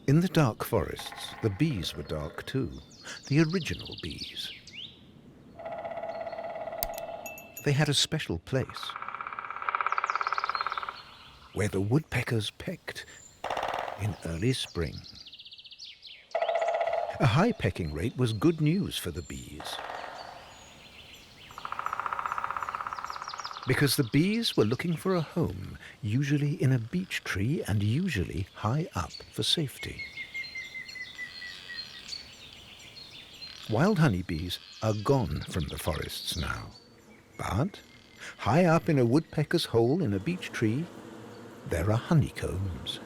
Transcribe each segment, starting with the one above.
In the dark forests, the bees were dark too, the original bees. They had a special place where the woodpeckers pecked in early spring. A high pecking rate was good news for the bees, because the bees were looking for a home, usually in a beech tree and usually high up for safety. Wild honeybees are gone from the forests now, but high up in a woodpecker's hole in a beech tree, there are honeycombs.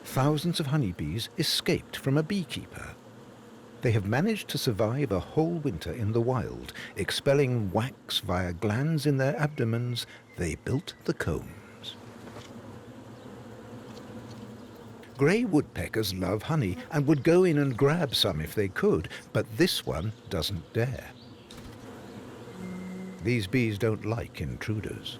Thousands of honeybees escaped from a beekeeper. They have managed to survive a whole winter in the wild, expelling wax via glands in their abdomens. They built the combs. Grey woodpeckers love honey and would go in and grab some if they could, but this one doesn't dare. These bees don't like intruders.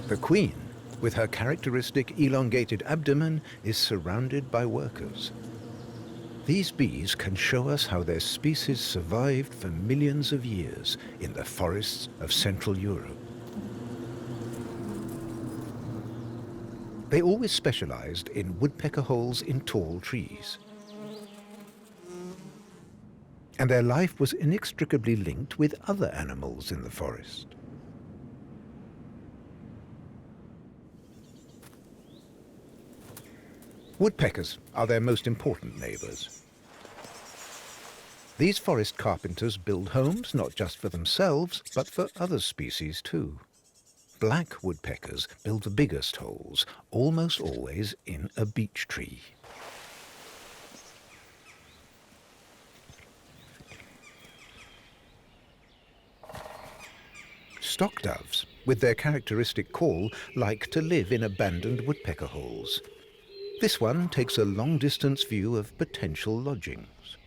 The queen, with her characteristic elongated abdomen, is surrounded by workers. These bees can show us how their species survived for millions of years in the forests of Central Europe. They always specialized in woodpecker holes in tall trees. And their life was inextricably linked with other animals in the forest. Woodpeckers are their most important neighbors. These forest carpenters build homes not just for themselves, but for other species too. Black woodpeckers build the biggest holes, almost always in a beech tree. Stock doves, with their characteristic call, like to live in abandoned woodpecker holes. This one takes a long-distance view of potential lodgings.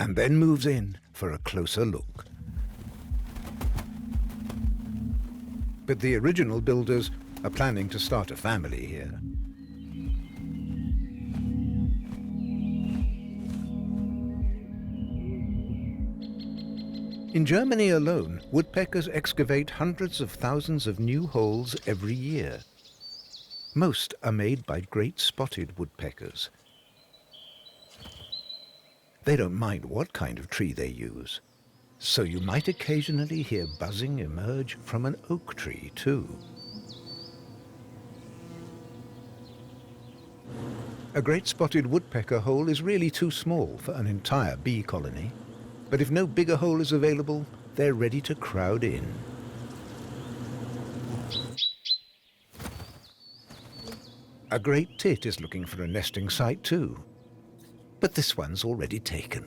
And then moves in for a closer look. But the original builders are planning to start a family here. In Germany alone, woodpeckers excavate hundreds of thousands of new holes every year. Most are made by great spotted woodpeckers. They don't mind what kind of tree they use, so you might occasionally hear buzzing emerge from an oak tree too. A great spotted woodpecker hole is really too small for an entire bee colony. But if no bigger hole is available, they're ready to crowd in. A great tit is looking for a nesting site too, but this one's already taken.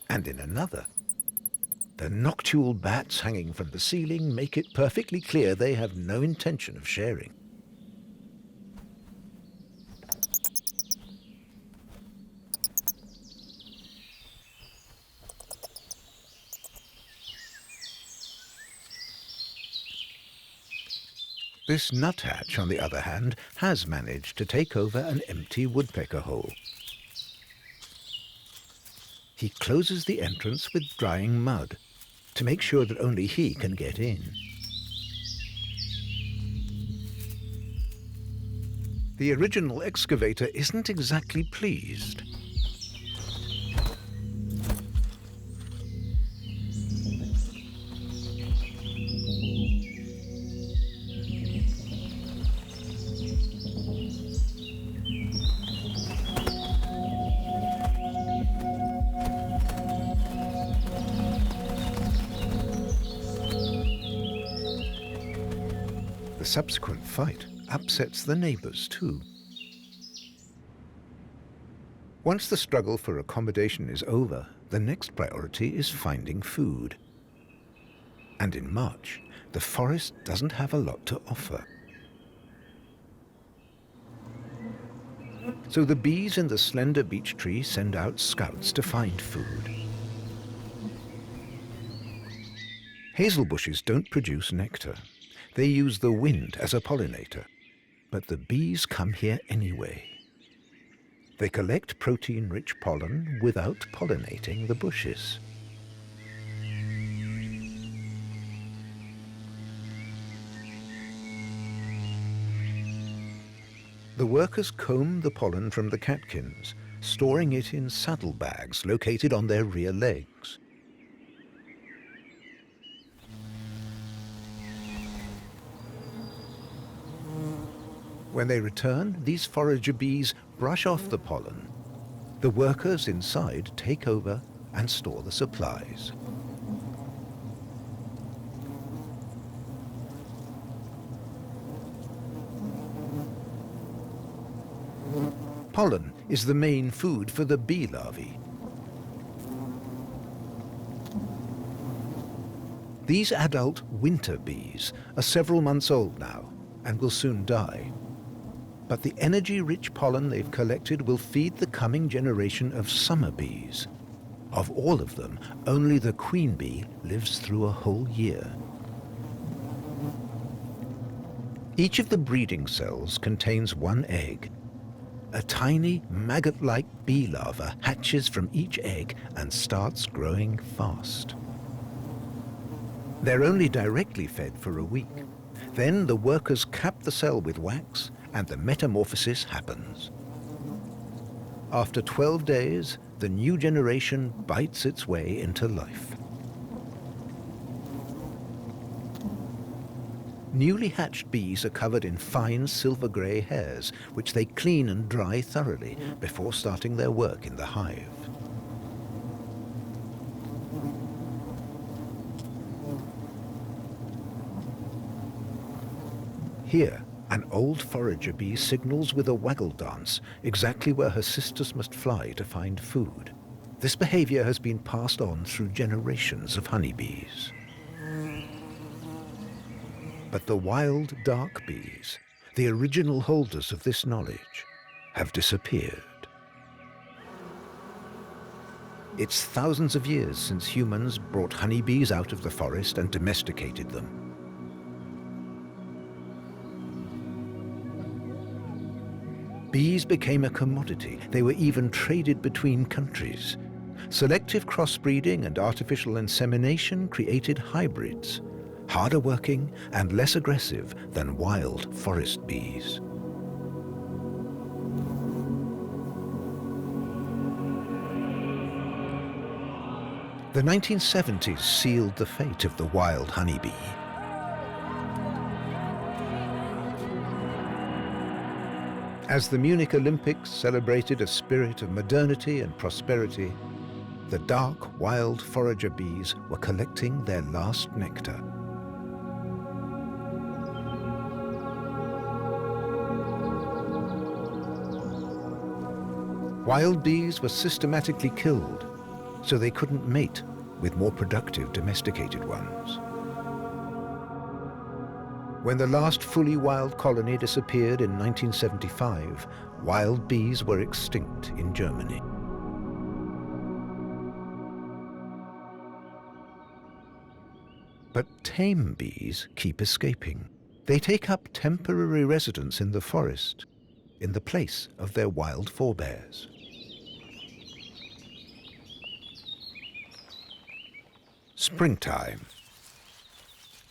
And in another, the nocturnal bats hanging from the ceiling make it perfectly clear they have no intention of sharing. This nuthatch, on the other hand, has managed to take over an empty woodpecker hole. He closes the entrance with drying mud to make sure that only he can get in. The original excavator isn't exactly pleased. The subsequent fight upsets the neighbors too. Once the struggle for accommodation is over, the next priority is finding food. And in March, the forest doesn't have a lot to offer. So the bees in the slender beech tree send out scouts to find food. Hazel bushes don't produce nectar. They use the wind as a pollinator. But the bees come here anyway. They collect protein-rich pollen without pollinating the bushes. The workers comb the pollen from the catkins, storing it in saddlebags located on their rear legs. When they return, these forager bees brush off the pollen. The workers inside take over and store the supplies. Pollen is the main food for the bee larvae. These adult winter bees are several months old now and will soon die. But the energy-rich pollen they've collected will feed the coming generation of summer bees. Of all of them, only the queen bee lives through a whole year. Each of the breeding cells contains one egg. A tiny, maggot-like bee larva hatches from each egg and starts growing fast. They're only directly fed for a week. Then the workers cap the cell with wax and the metamorphosis happens. After 12 days, the new generation bites its way into life. Newly hatched bees are covered in fine silver-grey hairs, which they clean and dry thoroughly before starting their work in the hive. Here, an old forager bee signals with a waggle dance exactly where her sisters must fly to find food. This behavior has been passed on through generations of honeybees. But the wild dark bees, the original holders of this knowledge, have disappeared. It's thousands of years since humans brought honeybees out of the forest and domesticated them. Bees became a commodity. They were even traded between countries. Selective crossbreeding and artificial insemination created hybrids, harder working and less aggressive than wild forest bees. The 1970s sealed the fate of the wild honeybee. As the Munich Olympics celebrated a spirit of modernity and prosperity, the dark, wild forager bees were collecting their last nectar. Wild bees were systematically killed, so they couldn't mate with more productive domesticated ones. When the last fully wild colony disappeared in 1975, wild bees were extinct in Germany. But tame bees keep escaping. They take up temporary residence in the forest, in the place of their wild forebears. Springtime.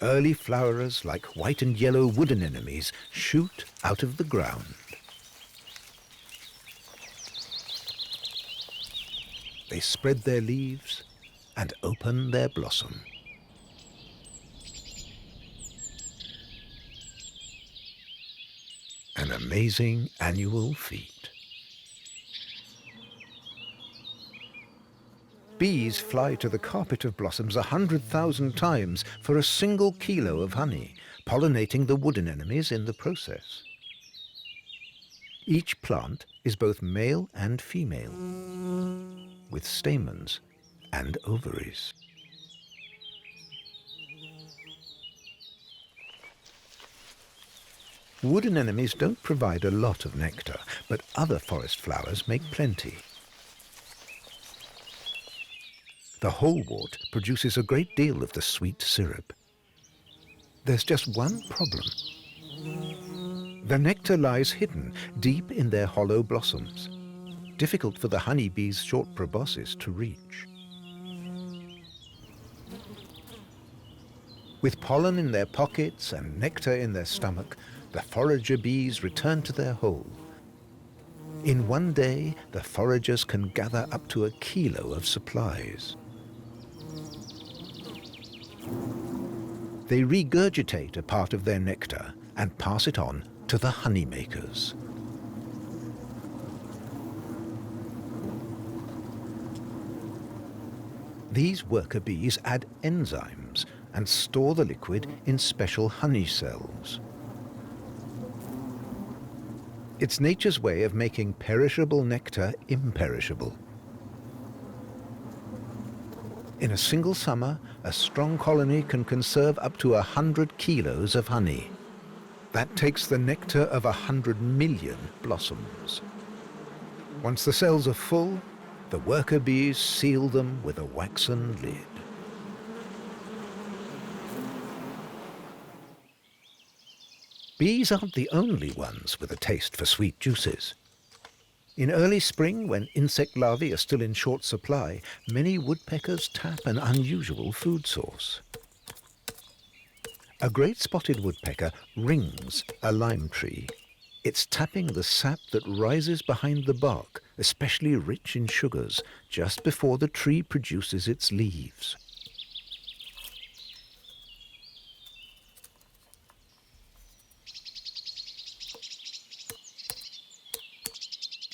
Early flowerers, like white and yellow wood anemones, shoot out of the ground. They spread their leaves and open their blossom. An amazing annual feat. Bees fly to the carpet of blossoms 100,000 times for a single kilo of honey, pollinating the wood anemones in the process. Each plant is both male and female, with stamens and ovaries. Wood anemones don't provide a lot of nectar, but other forest flowers make plenty. The holewort produces a great deal of the sweet syrup. There's just one problem. The nectar lies hidden deep in their hollow blossoms, difficult for the honeybee's short proboscis to reach. With pollen in their pockets and nectar in their stomach, the forager bees return to their hole. In one day, the foragers can gather up to 1 kilo of supplies. They regurgitate a part of their nectar and pass it on to the honeymakers. These worker bees add enzymes and store the liquid in special honey cells. It's nature's way of making perishable nectar imperishable. In a single summer, a strong colony can conserve up to 100 kilos of honey. That takes the nectar of 100 million blossoms. Once the cells are full, the worker bees seal them with a waxen lid. Bees aren't the only ones with a taste for sweet juices. In early spring, when insect larvae are still in short supply, many woodpeckers tap an unusual food source. A great spotted woodpecker rings a lime tree. It's tapping the sap that rises behind the bark, especially rich in sugars, just before the tree produces its leaves.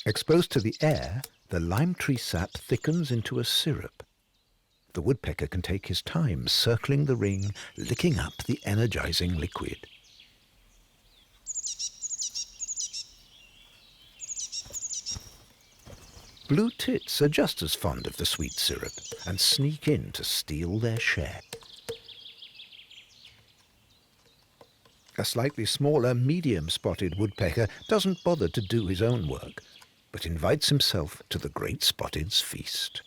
Exposed to the air, the lime tree sap thickens into a syrup. The woodpecker can take his time circling the ring, licking up the energizing liquid. Blue tits are just as fond of the sweet syrup and sneak in to steal their share. A slightly smaller, medium-spotted woodpecker doesn't bother to do his own work, but invites himself to the great spotted's feast.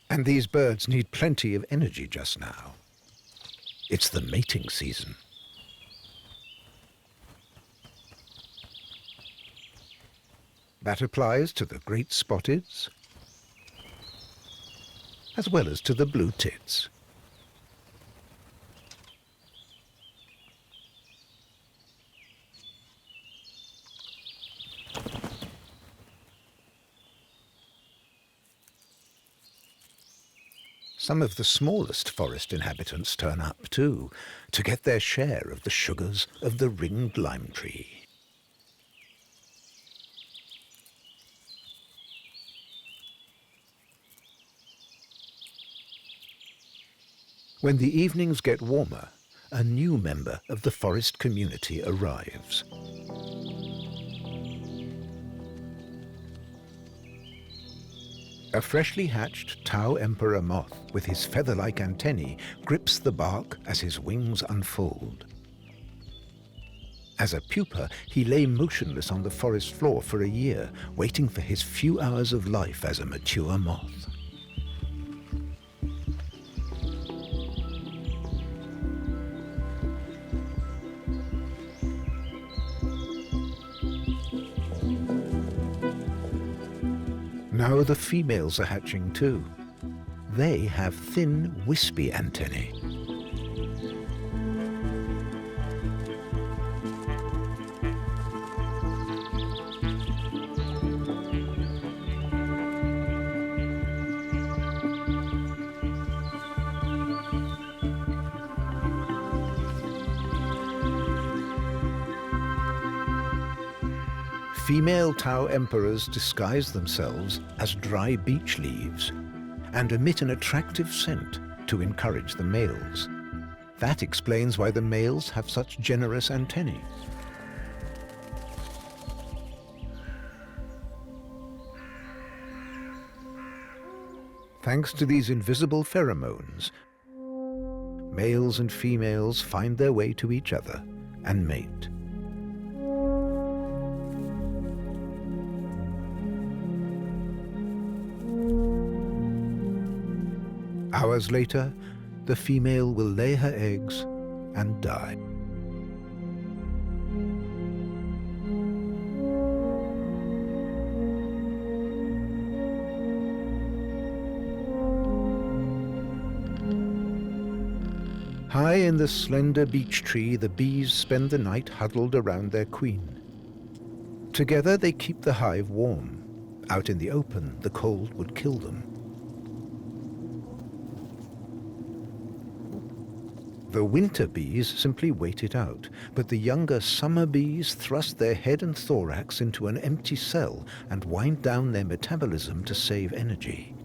And these birds need plenty of energy just now. It's the mating season. That applies to the great spotteds, as well as to the blue tits. Some of the smallest forest inhabitants turn up too, to get their share of the sugars of the ringed lime tree. When the evenings get warmer, a new member of the forest community arrives. A freshly hatched Tau emperor moth with his feather-like antennae grips the bark as his wings unfold. As a pupa, he lay motionless on the forest floor for a year, waiting for his few hours of life as a mature moth. Now the females are hatching too. They have thin, wispy antennae. Female Tau emperors disguise themselves as dry beech leaves and emit an attractive scent to encourage the males. That explains why the males have such generous antennae. Thanks to these invisible pheromones, males and females find their way to each other and mate. Hours later, the female will lay her eggs and die. High in the slender beech tree, the bees spend the night huddled around their queen. Together they keep the hive warm. Out in the open, the cold would kill them. The winter bees simply wait it out, but the younger summer bees thrust their head and thorax into an empty cell and wind down their metabolism to save energy.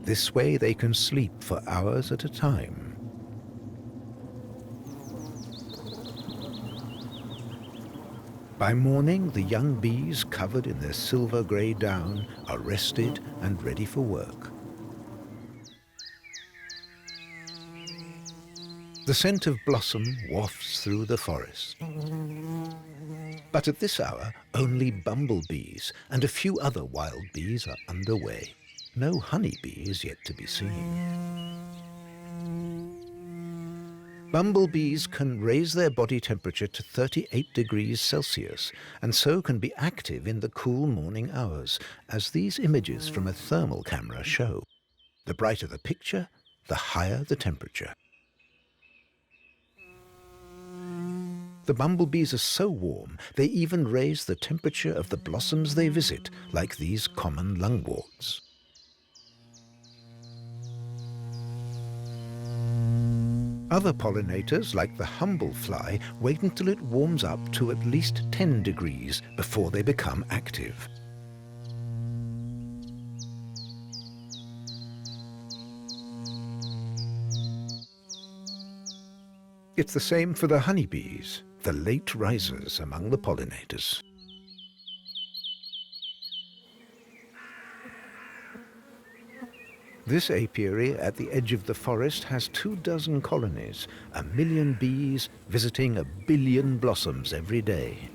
This way they can sleep for hours at a time. By morning, the young bees, covered in their silver-grey down, are rested and ready for work. The scent of blossom wafts through the forest. But at this hour, only bumblebees and a few other wild bees are underway. No honeybee is yet to be seen. Bumblebees can raise their body temperature to 38 degrees Celsius, and so can be active in the cool morning hours, as these images from a thermal camera show. The brighter the picture, the higher the temperature. The bumblebees are so warm, they even raise the temperature of the blossoms they visit, like these common lungworts. Other pollinators, like the humble fly, wait until it warms up to at least 10 degrees before they become active. It's the same for the honeybees, the late risers among the pollinators. This apiary at the edge of the forest has 24 colonies, 1 million bees visiting 1 billion blossoms every day.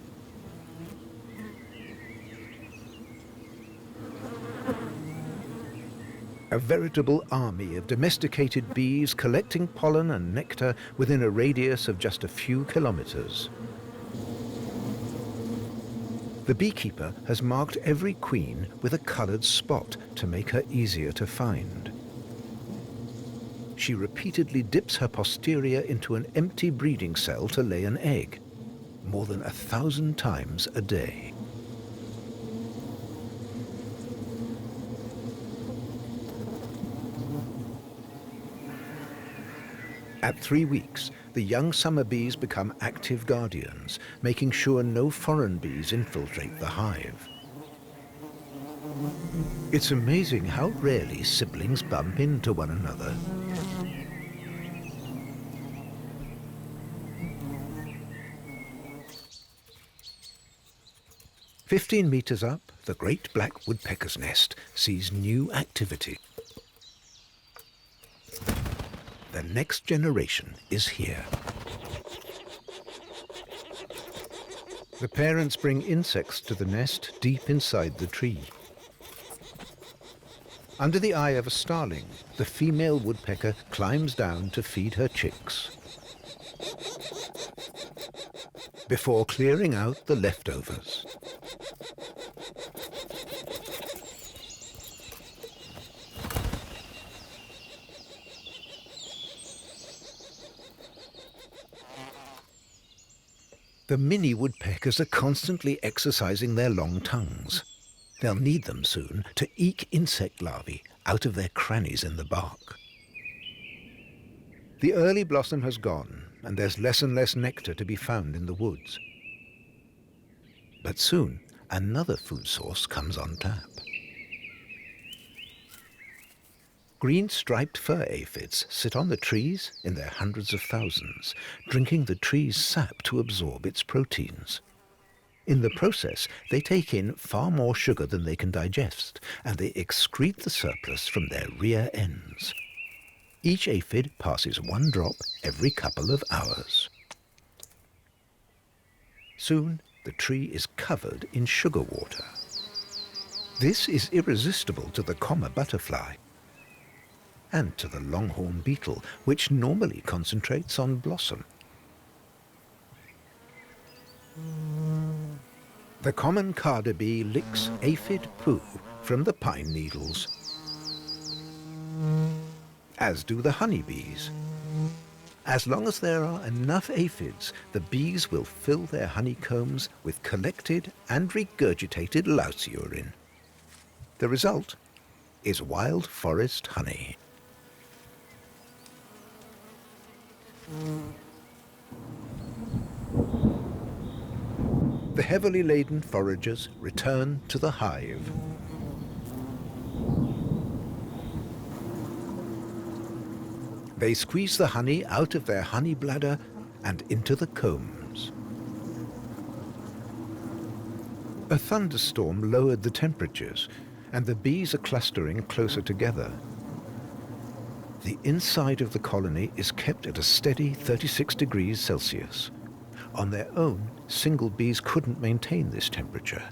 A veritable army of domesticated bees collecting pollen and nectar within a radius of just a few kilometers. The beekeeper has marked every queen with a colored spot to make her easier to find. She repeatedly dips her posterior into an empty breeding cell to lay an egg, more than 1,000 times a day. At 3 weeks, the young summer bees become active guardians, making sure no foreign bees infiltrate the hive. It's amazing how rarely siblings bump into one another. "15 meters up, the great black woodpecker's nest sees new activity. The next generation is here. The parents bring insects to the nest deep inside the tree. Under the eye of a starling, the female woodpecker climbs down to feed her chicks, before clearing out the leftovers. The mini woodpeckers are constantly exercising their long tongues. They'll need them soon to eke insect larvae out of their crannies in the bark. The early blossom has gone, and there's less and less nectar to be found in the woods. But soon, another food source comes on tap. Green striped fur aphids sit on the trees in their hundreds of thousands, drinking the tree's sap to absorb its proteins. In the process, they take in far more sugar than they can digest, and they excrete the surplus from their rear ends. Each aphid passes one drop every couple of hours. Soon, the tree is covered in sugar water. This is irresistible to the comma butterfly and to the longhorn beetle, which normally concentrates on blossom. The common carder bee licks aphid poo from the pine needles, as do the honeybees. As long as there are enough aphids, the bees will fill their honeycombs with collected and regurgitated louse urine. The result is wild forest honey. The heavily laden foragers return to the hive. They squeeze the honey out of their honey bladder and into the combs. A thunderstorm lowered the temperatures, and the bees are clustering closer together. The inside of the colony is kept at a steady 36 degrees Celsius. On their own, single bees couldn't maintain this temperature,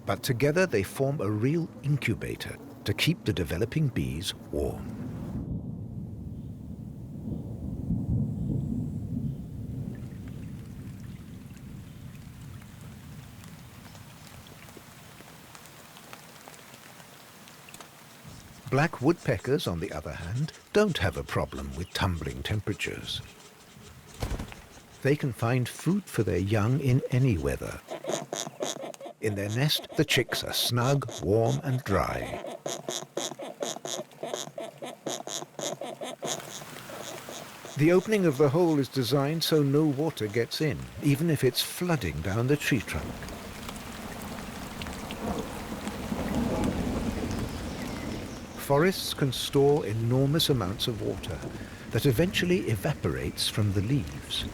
but together they form a real incubator to keep the developing bees warm. Black woodpeckers, on the other hand, don't have a problem with tumbling temperatures. They can find food for their young in any weather. In their nest, the chicks are snug, warm, and dry. The opening of the hole is designed so no water gets in, even if it's flooding down the tree trunk. Forests can store enormous amounts of water that eventually evaporates from the leaves.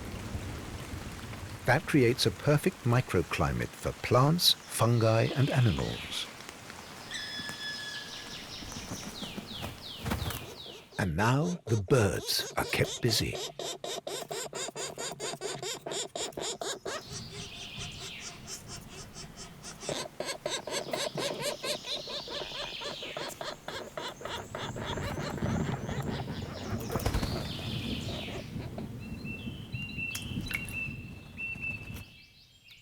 That creates a perfect microclimate for plants, fungi, and animals. And now the birds are kept busy.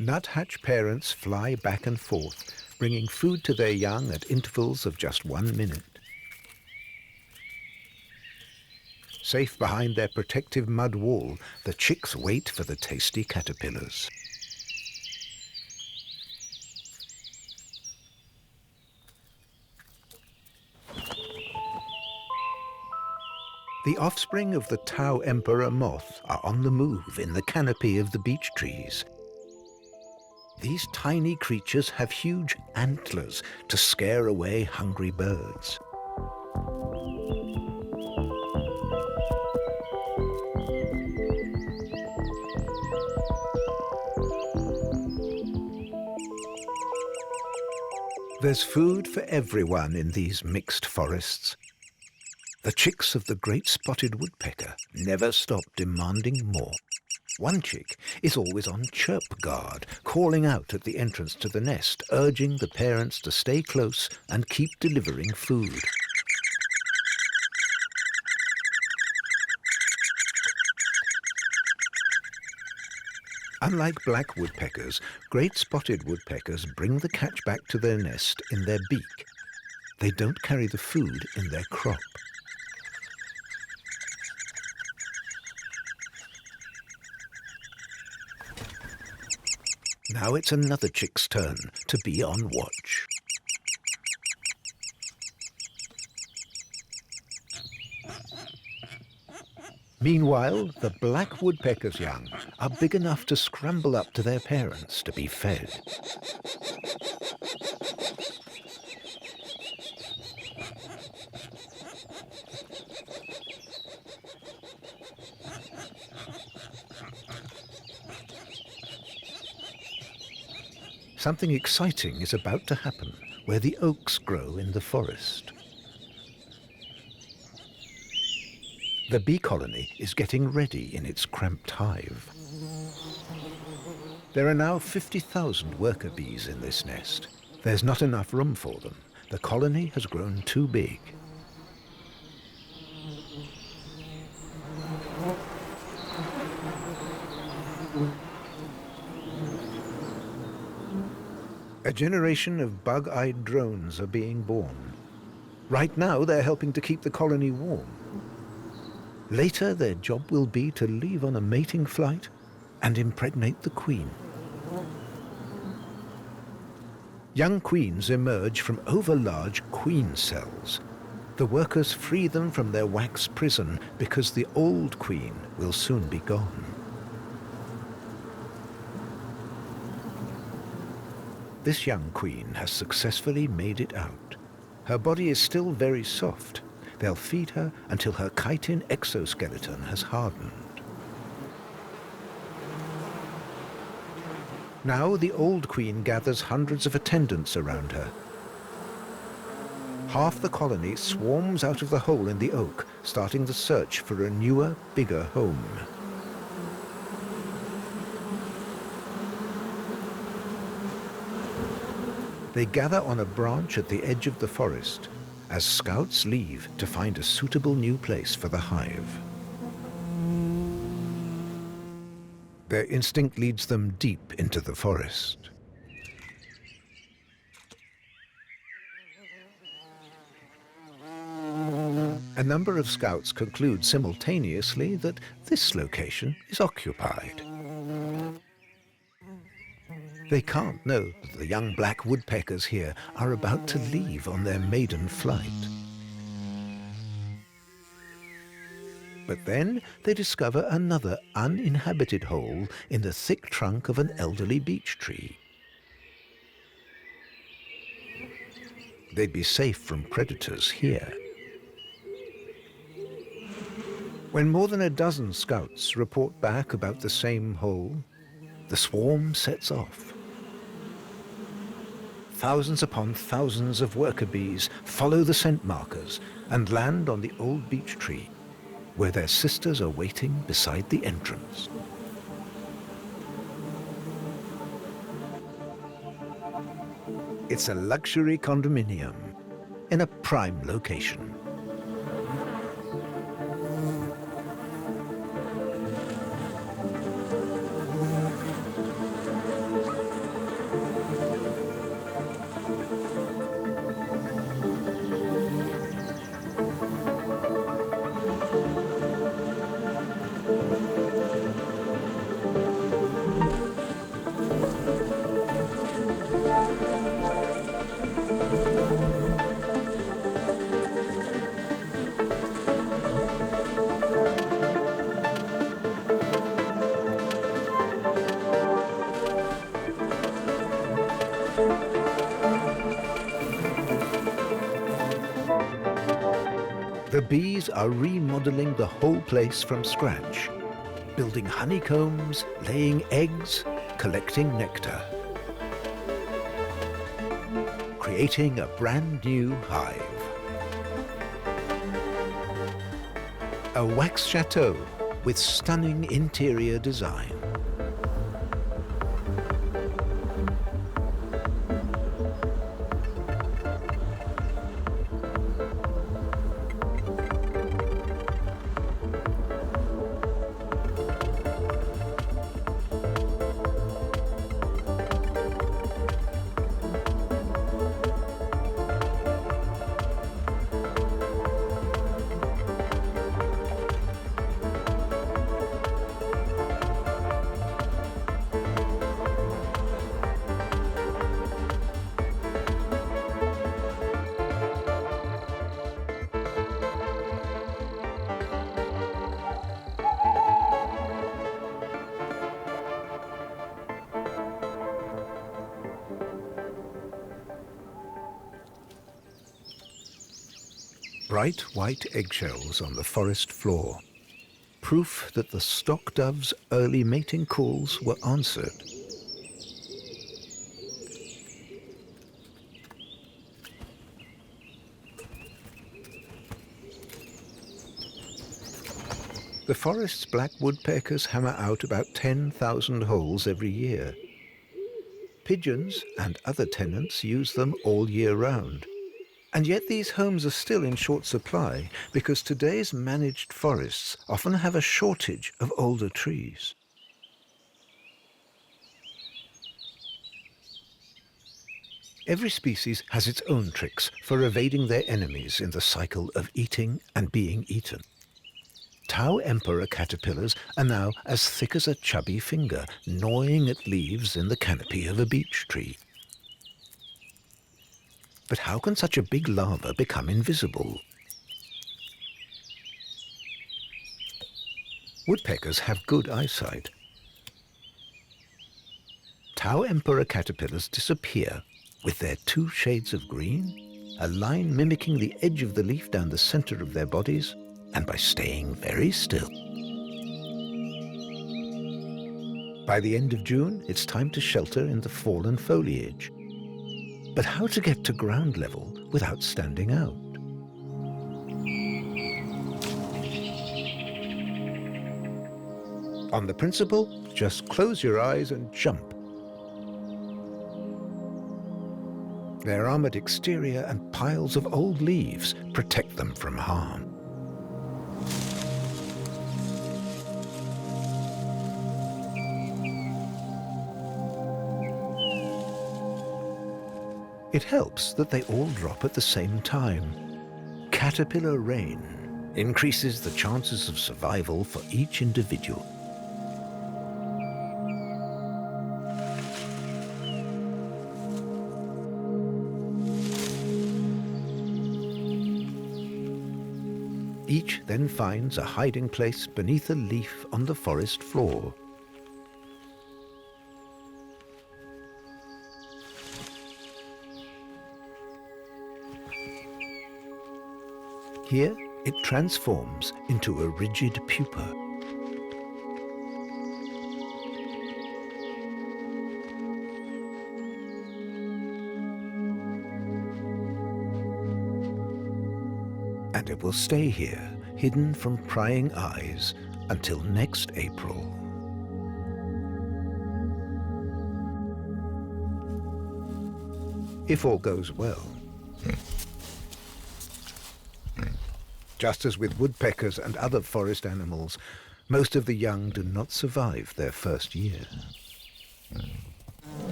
Nuthatch parents fly back and forth, bringing food to their young at intervals of just 1 minute. Safe behind their protective mud wall, the chicks wait for the tasty caterpillars. The offspring of the Tau emperor moth are on the move in the canopy of the beech trees. These tiny creatures have huge antlers to scare away hungry birds. There's food for everyone in these mixed forests. The chicks of the great spotted woodpecker never stop demanding more. One chick is always on chirp guard, calling out at the entrance to the nest, urging the parents to stay close and keep delivering food. Unlike black woodpeckers, great spotted woodpeckers bring the catch back to their nest in their beak. They don't carry the food in their crop. Now it's another chick's turn to be on watch. Meanwhile, the black woodpecker's young are big enough to scramble up to their parents to be fed. Something exciting is about to happen where the oaks grow in the forest. The bee colony is getting ready in its cramped hive. There are now 50,000 worker bees in this nest. There's not enough room for them. The colony has grown too big. A generation of bug-eyed drones are being born. Right now, they're helping to keep the colony warm. Later, their job will be to leave on a mating flight and impregnate the queen. Young queens emerge from overlarge queen cells. The workers free them from their wax prison because the old queen will soon be gone. This young queen has successfully made it out. Her body is still very soft. They'll feed her until her chitin exoskeleton has hardened. Now the old queen gathers hundreds of attendants around her. Half the colony swarms out of the hole in the oak, starting the search for a newer, bigger home. They gather on a branch at the edge of the forest as scouts leave to find a suitable new place for the hive. Their instinct leads them deep into the forest. A number of scouts conclude simultaneously that this location is occupied. They can't know that the young black woodpeckers here are about to leave on their maiden flight. But then they discover another uninhabited hole in the thick trunk of an elderly beech tree. They'd be safe from predators here. When more than a dozen scouts report back about the same hole, the swarm sets off. Thousands upon thousands of worker bees follow the scent markers and land on the old beech tree, where their sisters are waiting beside the entrance. It's a luxury condominium in a prime location. The bees are remodeling the whole place from scratch, building honeycombs, laying eggs, collecting nectar, creating a brand new hive. A wax chateau with stunning interior design. Bright white eggshells on the forest floor, proof that the stock dove's early mating calls were answered. The forest's black woodpeckers hammer out about 10,000 holes every year. Pigeons and other tenants use them all year round. And yet these homes are still in short supply because today's managed forests often have a shortage of older trees. Every species has its own tricks for evading their enemies in the cycle of eating and being eaten. Tau emperor caterpillars are now as thick as a chubby finger, gnawing at leaves in the canopy of a beech tree. But how can such a big larva become invisible? Woodpeckers have good eyesight. Tau emperor caterpillars disappear with their 2 shades of green, a line mimicking the edge of the leaf down the center of their bodies, and by staying very still. By the end of June, it's time to shelter in the fallen foliage. But how to get to ground level without standing out? On the principle, just close your eyes and jump. Their armored exterior and piles of old leaves protect them from harm. It helps that they all drop at the same time. Caterpillar rain increases the chances of survival for each individual. Each then finds a hiding place beneath a leaf on the forest floor. Here, it transforms into a rigid pupa. And it will stay here, hidden from prying eyes, until next April. If all goes well. Just as with woodpeckers and other forest animals, most of the young do not survive their first year.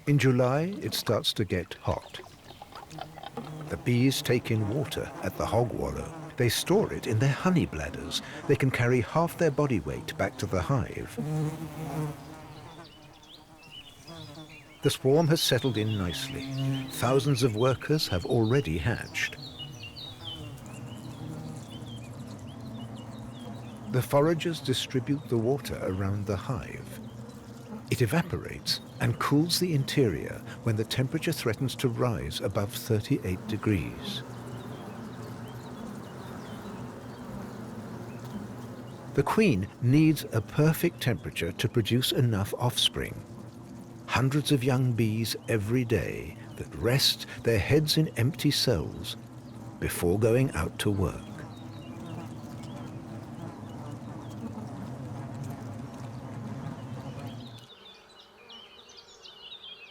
In July, it starts to get hot. The bees take in water at the hog wallow. They store it in their honey bladders. They can carry half their body weight back to the hive. The swarm has settled in nicely. Thousands of workers have already hatched. The foragers distribute the water around the hive. It evaporates and cools the interior when the temperature threatens to rise above 38 degrees. The queen needs a perfect temperature to produce enough offspring. Hundreds of young bees every day that rest their heads in empty cells before going out to work.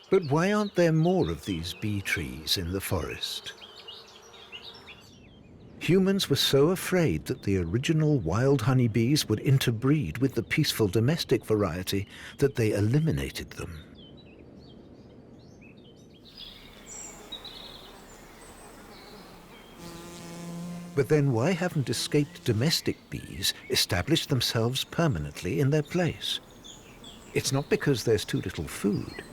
But why aren't there more of these bee trees in the forest? Humans were so afraid that the original wild honeybees would interbreed with the peaceful domestic variety that they eliminated them. But then why haven't escaped domestic bees established themselves permanently in their place? It's not because there's too little food.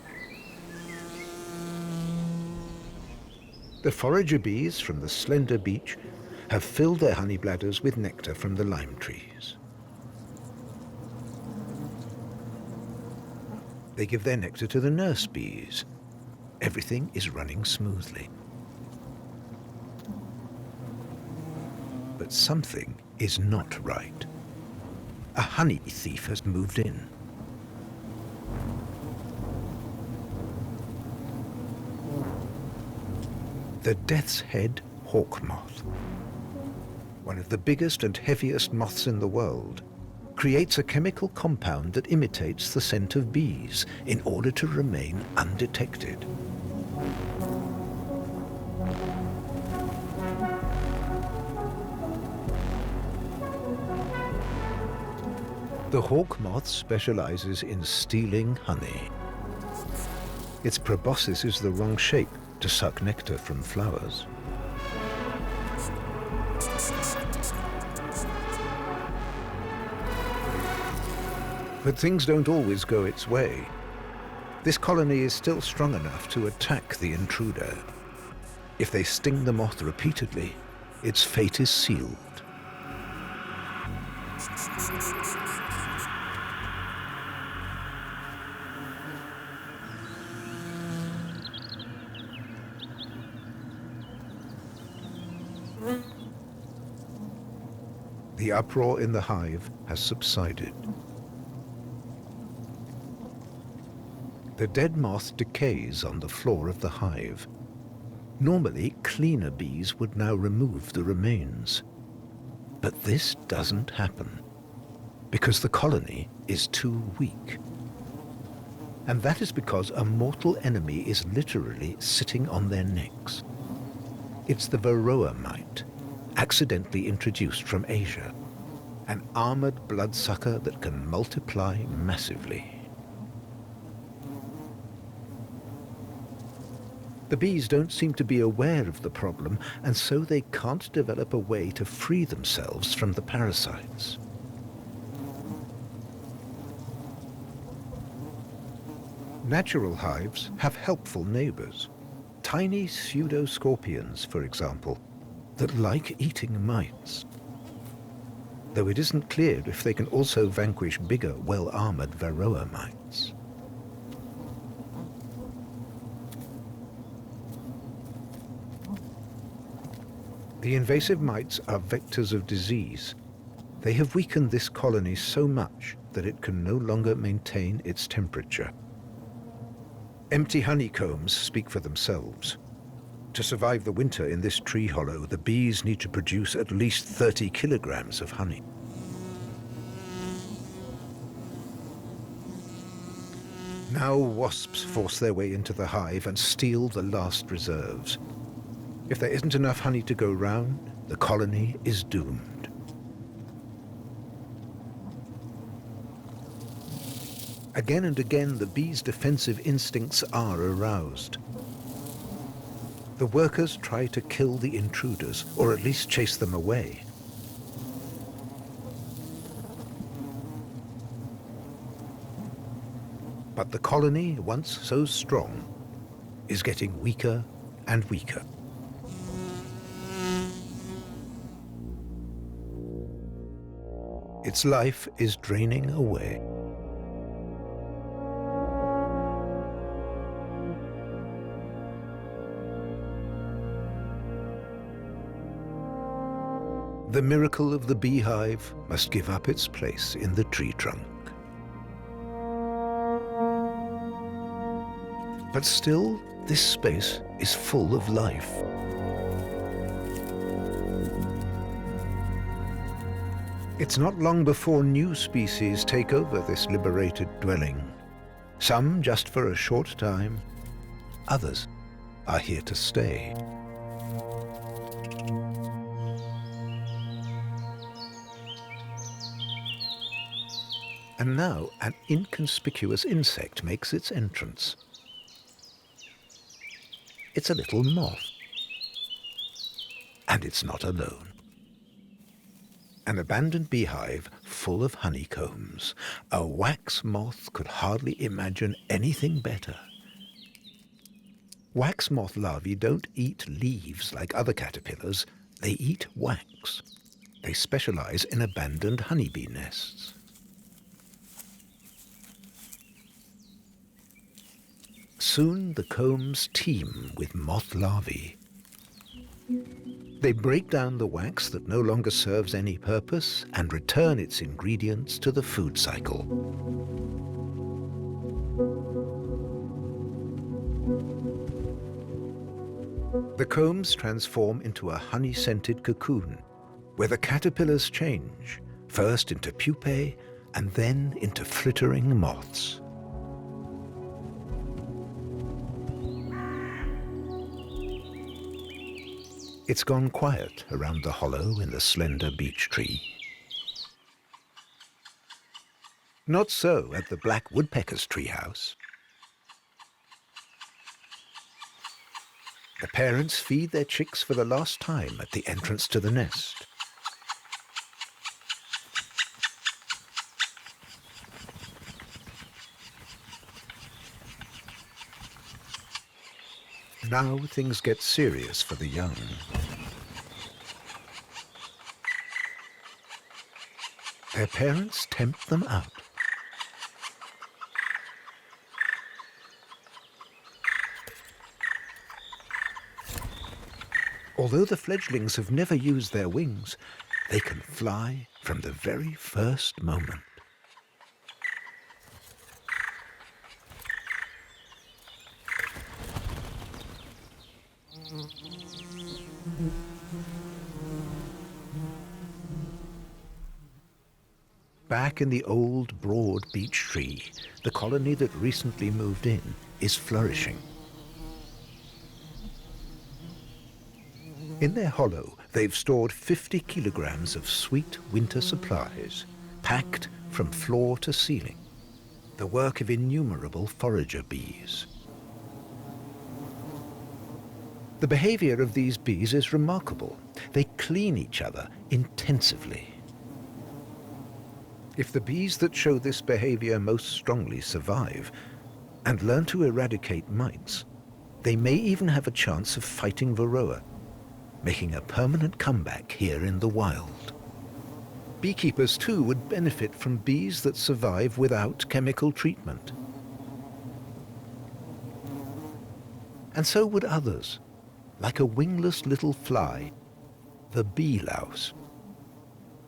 The forager bees from the slender beech have filled their honey bladders with nectar from the lime trees. They give their nectar to the nurse bees. Everything is running smoothly. But something is not right. A honey thief has moved in. The death's head hawk moth. One of the biggest and heaviest moths in the world, creates a chemical compound that imitates the scent of bees in order to remain undetected. The hawk moth specializes in stealing honey. Its proboscis is the wrong shape to suck nectar from flowers. But things don't always go its way. This colony is still strong enough to attack the intruder. If they sting the moth repeatedly, its fate is sealed. The uproar in the hive has subsided. The dead moth decays on the floor of the hive. Normally, cleaner bees would now remove the remains. But this doesn't happen, because the colony is too weak. And that is because a mortal enemy is literally sitting on their necks. It's the varroa mite, accidentally introduced from Asia, an armored bloodsucker that can multiply massively. The bees don't seem to be aware of the problem, and so they can't develop a way to free themselves from the parasites. Natural hives have helpful neighbors. Tiny pseudoscorpions, for example, that like eating mites. Though it isn't clear if they can also vanquish bigger, well-armored varroa mites. The invasive mites are vectors of disease. They have weakened this colony so much that it can no longer maintain its temperature. Empty honeycombs speak for themselves. To survive the winter in this tree hollow, the bees need to produce at least 30 kilograms of honey. Now wasps force their way into the hive and steal the last reserves. If there isn't enough honey to go round, the colony is doomed. Again and again, the bees' defensive instincts are aroused. The workers try to kill the intruders, or at least chase them away. But the colony, once so strong, is getting weaker and weaker. Its life is draining away. The miracle of the beehive must give up its place in the tree trunk. But still, this space is full of life. It's not long before new species take over this liberated dwelling. Some just for a short time, others are here to stay. And now an inconspicuous insect makes its entrance. It's a little moth. And it's not alone. An abandoned beehive full of honeycombs. A wax moth could hardly imagine anything better. Wax moth larvae don't eat leaves like other caterpillars. They eat wax. They specialize in abandoned honeybee nests. Soon the combs teem with moth larvae. They break down the wax that no longer serves any purpose and return its ingredients to the food cycle. The combs transform into a honey-scented cocoon, where the caterpillars change, first into pupae and then into flittering moths. It's gone quiet around the hollow in the slender beech tree. Not so at the black woodpecker's treehouse. The parents feed their chicks for the last time at the entrance to the nest. Now things get serious for the young. Their parents tempt them out. Although the fledglings have never used their wings, they can fly from the very first moment. Back in the old, broad beech tree, the colony that recently moved in is flourishing. In their hollow, they've stored 50 kilograms of sweet winter supplies, packed from floor to ceiling, the work of innumerable forager bees. The behavior of these bees is remarkable. They clean each other intensively. If the bees that show this behavior most strongly survive and learn to eradicate mites, they may even have a chance of fighting varroa, making a permanent comeback here in the wild. Beekeepers too would benefit from bees that survive without chemical treatment. And so would others, like a wingless little fly, the bee louse.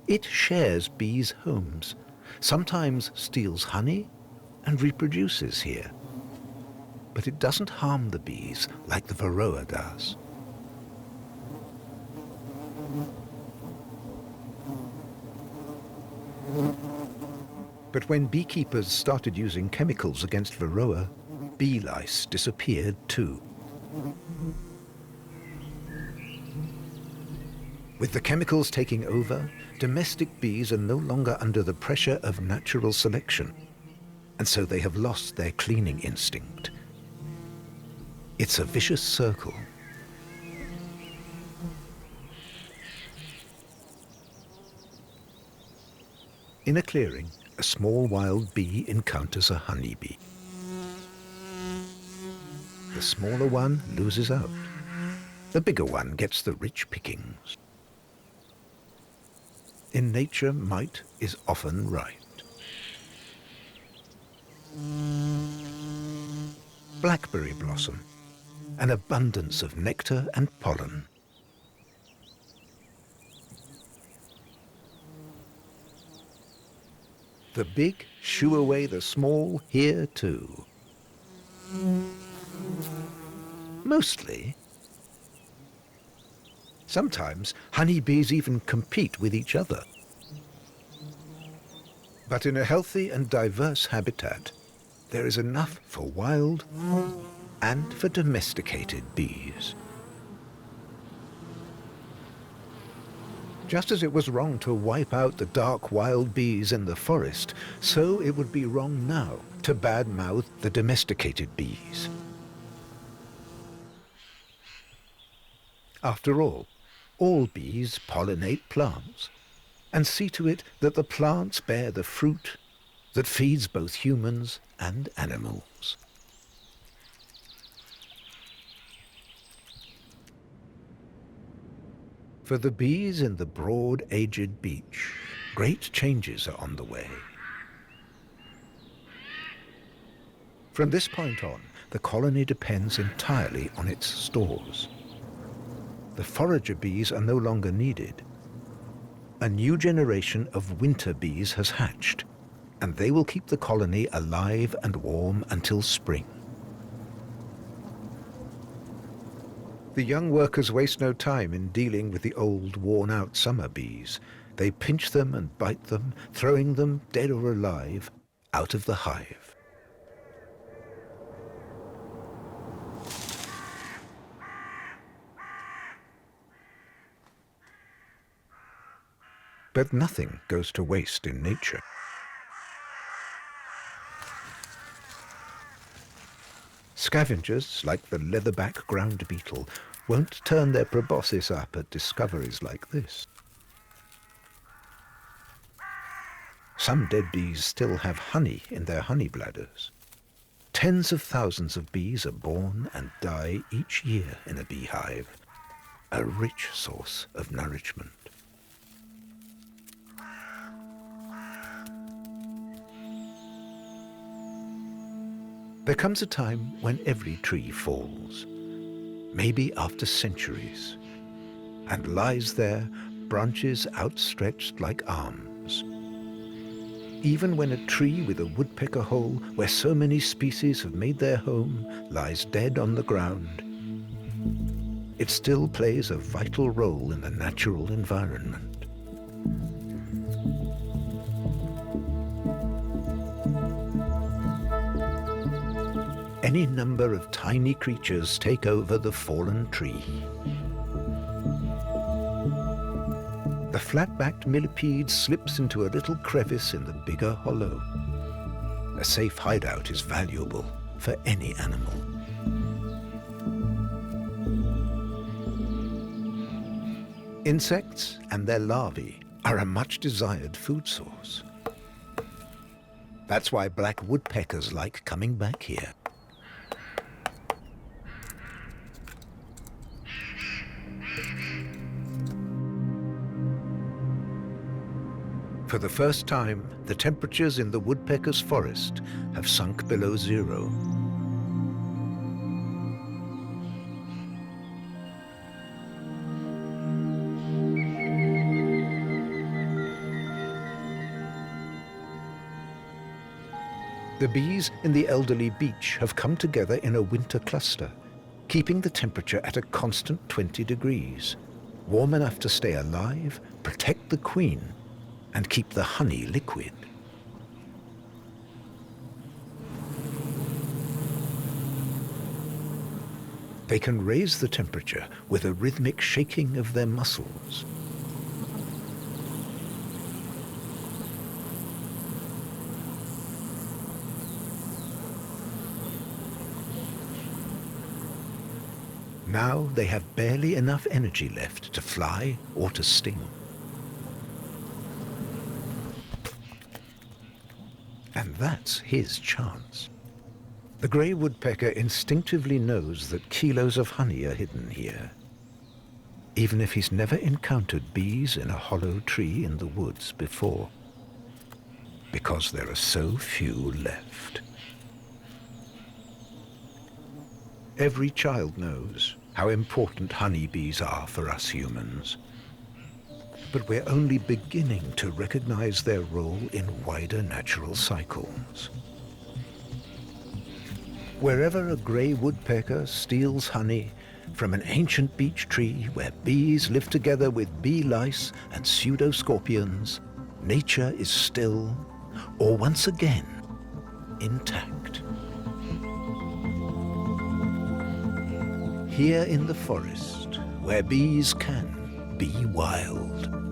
It shares bees' homes, sometimes steals honey and reproduces here. But it doesn't harm the bees like the varroa does. But when beekeepers started using chemicals against varroa, bee lice disappeared too. With the chemicals taking over, domestic bees are no longer under the pressure of natural selection, and so they have lost their cleaning instinct. It's a vicious circle. In a clearing, a small wild bee encounters a honeybee. The smaller one loses out. The bigger one gets the rich pickings. In nature, might is often right. Blackberry blossom, an abundance of nectar and pollen. The big shoo away the small here too. Mostly. Sometimes honeybees even compete with each other. But in a healthy and diverse habitat, there is enough for wild and for domesticated bees. Just as it was wrong to wipe out the dark wild bees in the forest, so it would be wrong now to badmouth the domesticated bees. After all bees pollinate plants and see to it that the plants bear the fruit that feeds both humans and animals. For the bees in the broad, aged beech, great changes are on the way. From this point on, the colony depends entirely on its stores. The forager bees are no longer needed. A new generation of winter bees has hatched, and they will keep the colony alive and warm until spring. The young workers waste no time in dealing with the old, worn-out summer bees. They pinch them and bite them, throwing them, dead or alive, out of the hive. But nothing goes to waste in nature. Scavengers, like the leatherback ground beetle, won't turn their proboscis up at discoveries like this. Some dead bees still have honey in their honey bladders. Tens of thousands of bees are born and die each year in a beehive, a rich source of nourishment. There comes a time when every tree falls, maybe after centuries, and lies there, branches outstretched like arms. Even when a tree with a woodpecker hole, where so many species have made their home, lies dead on the ground, it still plays a vital role in the natural environment. Any number of tiny creatures take over the fallen tree. The flat-backed millipede slips into a little crevice in the bigger hollow. A safe hideout is valuable for any animal. Insects and their larvae are a much-desired food source. That's why black woodpeckers like coming back here. For the first time, the temperatures in the woodpecker's forest have sunk below zero. The bees in the elderly beech have come together in a winter cluster, keeping the temperature at a constant 20 degrees, warm enough to stay alive, protect the queen, and keep the honey liquid. They can raise the temperature with a rhythmic shaking of their muscles. Now they have barely enough energy left to fly or to sting. And that's his chance. The grey woodpecker instinctively knows that kilos of honey are hidden here, even if he's never encountered bees in a hollow tree in the woods before, because there are so few left. Every child knows how important honeybees are for us humans. But we're only beginning to recognize their role in wider natural cycles. Wherever a grey woodpecker steals honey from an ancient beech tree where bees live together with bee lice and pseudoscorpions, nature is still, or once again, intact. Here in the forest, where bees can be wild.